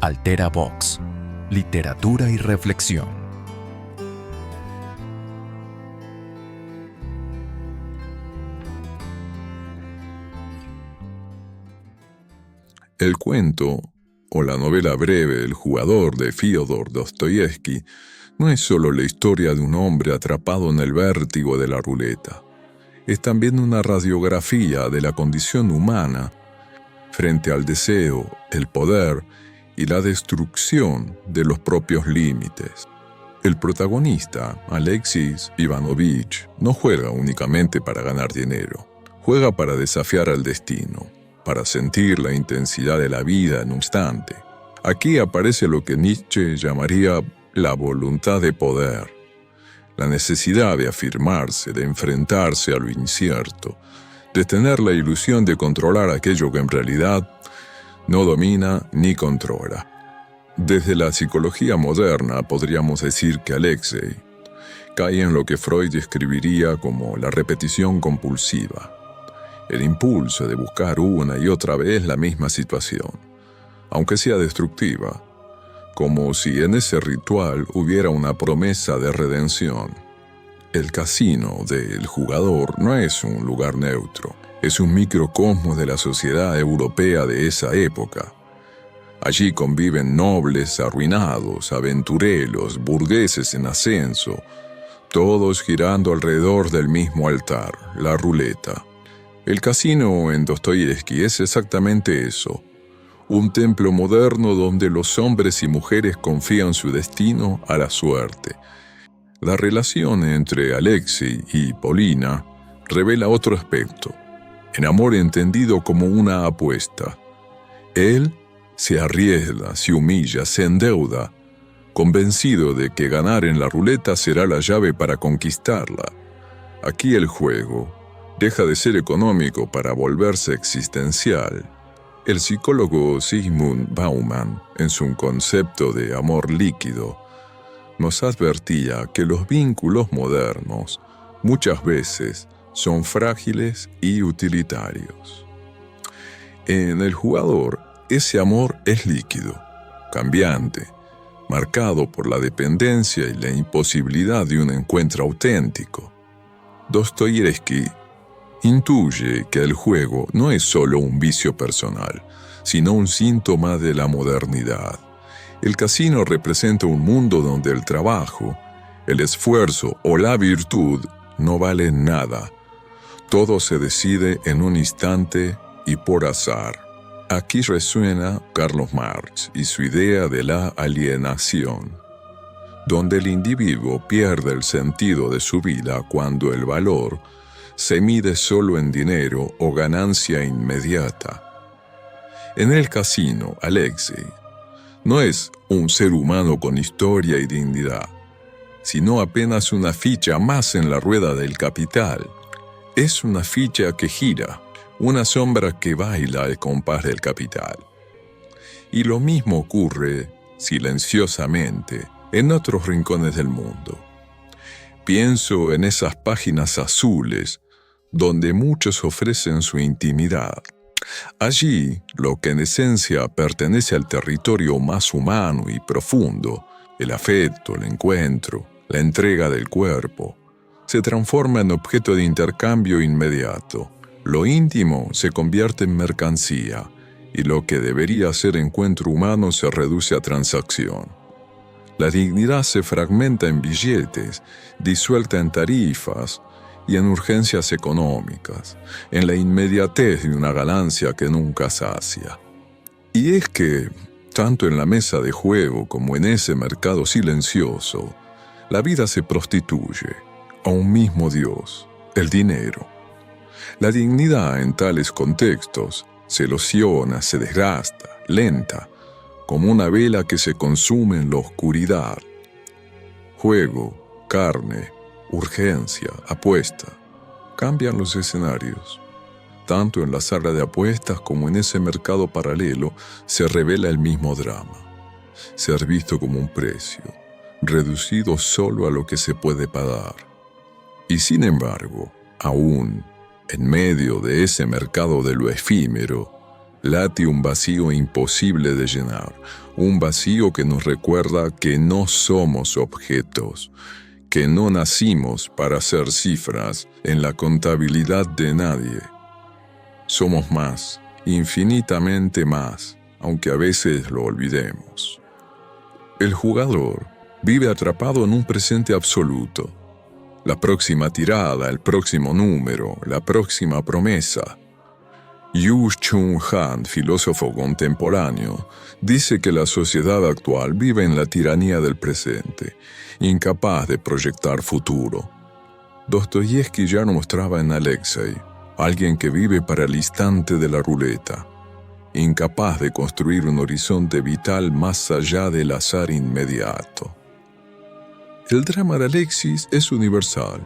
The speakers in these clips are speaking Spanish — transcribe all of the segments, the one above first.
Altera Vox, literatura y reflexión. El cuento, o la novela breve El jugador de Fyodor Dostoyevsky, no es solo la historia de un hombre atrapado en el vértigo de la ruleta. Es también una radiografía de la condición humana frente al deseo, el poder y la destrucción de los propios límites. El protagonista, Alexis Ivanovich, no juega únicamente para ganar dinero. Juega para desafiar al destino, para sentir la intensidad de la vida en un instante. Aquí aparece lo que Nietzsche llamaría la voluntad de poder, la necesidad de afirmarse, de enfrentarse a lo incierto, de tener la ilusión de controlar aquello que en realidad no domina ni controla. Desde la psicología moderna podríamos decir que Alexei cae en lo que Freud describiría como la repetición compulsiva, el impulso de buscar una y otra vez la misma situación, aunque sea destructiva, como si en ese ritual hubiera una promesa de redención. El casino del jugador no es un lugar neutro, es un microcosmos de la sociedad europea de esa época. Allí conviven nobles arruinados, aventureros, burgueses en ascenso, todos girando alrededor del mismo altar, la ruleta. El casino en Dostoyevsky es exactamente eso, un templo moderno donde los hombres y mujeres confían su destino a la suerte. La relación entre Alexei y Polina revela otro aspecto, el amor entendido como una apuesta. Él se arriesga, se humilla, se endeuda, convencido de que ganar en la ruleta será la llave para conquistarla. Aquí el juego deja de ser económico para volverse existencial. El psicólogo Zygmunt Bauman, en su concepto de amor líquido, nos advertía que los vínculos modernos muchas veces son frágiles y utilitarios. En el jugador, ese amor es líquido, cambiante, marcado por la dependencia y la imposibilidad de un encuentro auténtico. Dostoyevsky intuye que el juego no es solo un vicio personal, sino un síntoma de la modernidad. El casino representa un mundo donde el trabajo, el esfuerzo o la virtud no valen nada. Todo se decide en un instante y por azar. Aquí resuena Carlos Marx y su idea de la alienación, donde el individuo pierde el sentido de su vida cuando el valor se mide solo en dinero o ganancia inmediata. En el casino, Alexei no es un ser humano con historia y dignidad, sino apenas una ficha más en la rueda del capital. Es una ficha que gira, una sombra que baila al compás del capital. Y lo mismo ocurre, silenciosamente, en otros rincones del mundo. Pienso en esas páginas azules donde muchos ofrecen su intimidad. Allí, lo que en esencia pertenece al territorio más humano y profundo, el afecto, el encuentro, la entrega del cuerpo, se transforma en objeto de intercambio inmediato. Lo íntimo se convierte en mercancía y lo que debería ser encuentro humano se reduce a transacción. La dignidad se fragmenta en billetes, disuelta en tarifas y en urgencias económicas, en la inmediatez de una ganancia que nunca sacia. Y es que, tanto en la mesa de juego como en ese mercado silencioso, la vida se prostituye a un mismo Dios, el dinero. La dignidad en tales contextos se erosiona, se desgasta, lenta, como una vela que se consume en la oscuridad. Juego, carne, urgencia, apuesta, cambian los escenarios. Tanto en la sala de apuestas como en ese mercado paralelo se revela el mismo drama. Ser visto como un precio, reducido solo a lo que se puede pagar. Y sin embargo, aún en medio de ese mercado de lo efímero, Late un vacío imposible de llenar, un vacío que nos recuerda que no somos objetos, que no nacimos para ser cifras en la contabilidad de nadie. Somos más, infinitamente más, aunque a veces lo olvidemos. El jugador vive atrapado en un presente absoluto. La próxima tirada, el próximo número, la próxima promesa. Yu Chung Han, filósofo contemporáneo, dice que la sociedad actual vive en la tiranía del presente, incapaz de proyectar futuro. Dostoyevski ya lo mostraba en Alexei, alguien que vive para el instante de la ruleta, incapaz de construir un horizonte vital más allá del azar inmediato. El drama de Alexis es universal.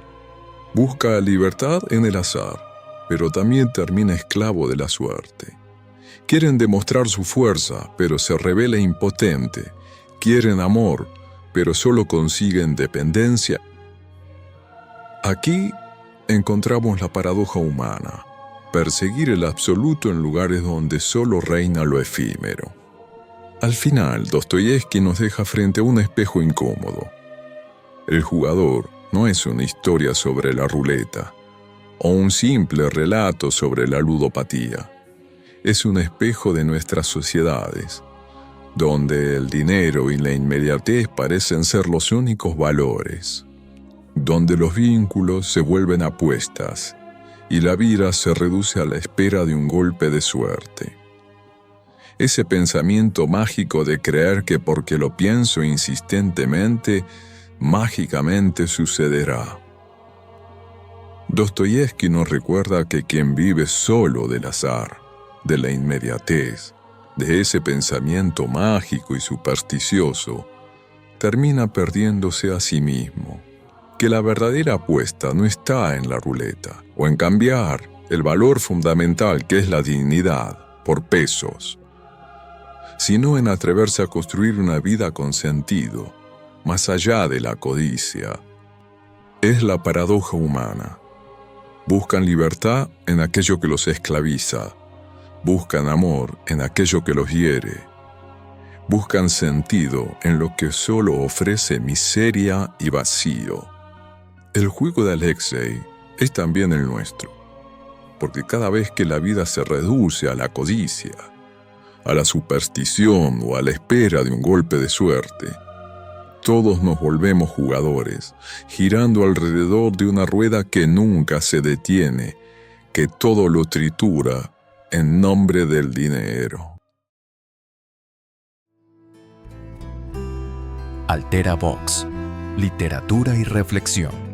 Busca libertad en el azar, pero también termina esclavo de la suerte. Quieren demostrar su fuerza, pero se revela impotente. Quieren amor, pero solo consiguen dependencia. Aquí encontramos la paradoja humana, perseguir el absoluto en lugares donde solo reina lo efímero. Al final, Dostoyevski nos deja frente a un espejo incómodo. El jugador no es una historia sobre la ruleta, o un simple relato sobre la ludopatía. Es un espejo de nuestras sociedades, donde el dinero y la inmediatez parecen ser los únicos valores, donde los vínculos se vuelven apuestas y la vida se reduce a la espera de un golpe de suerte. Ese pensamiento mágico de creer que porque lo pienso insistentemente, mágicamente sucederá. Dostoyevski nos recuerda que quien vive solo del azar, de la inmediatez, de ese pensamiento mágico y supersticioso, termina perdiéndose a sí mismo. Que la verdadera apuesta no está en la ruleta, o en cambiar el valor fundamental que es la dignidad por pesos, sino en atreverse a construir una vida con sentido, más allá de la codicia. Es la paradoja humana. Buscan libertad en aquello que los esclaviza. Buscan amor en aquello que los hiere. Buscan sentido en lo que solo ofrece miseria y vacío. El juego de Alexei es también el nuestro, porque cada vez que la vida se reduce a la codicia, a la superstición o a la espera de un golpe de suerte, todos nos volvemos jugadores, girando alrededor de una rueda que nunca se detiene, que todo lo tritura en nombre del dinero. Altera Vox. Literatura y reflexión.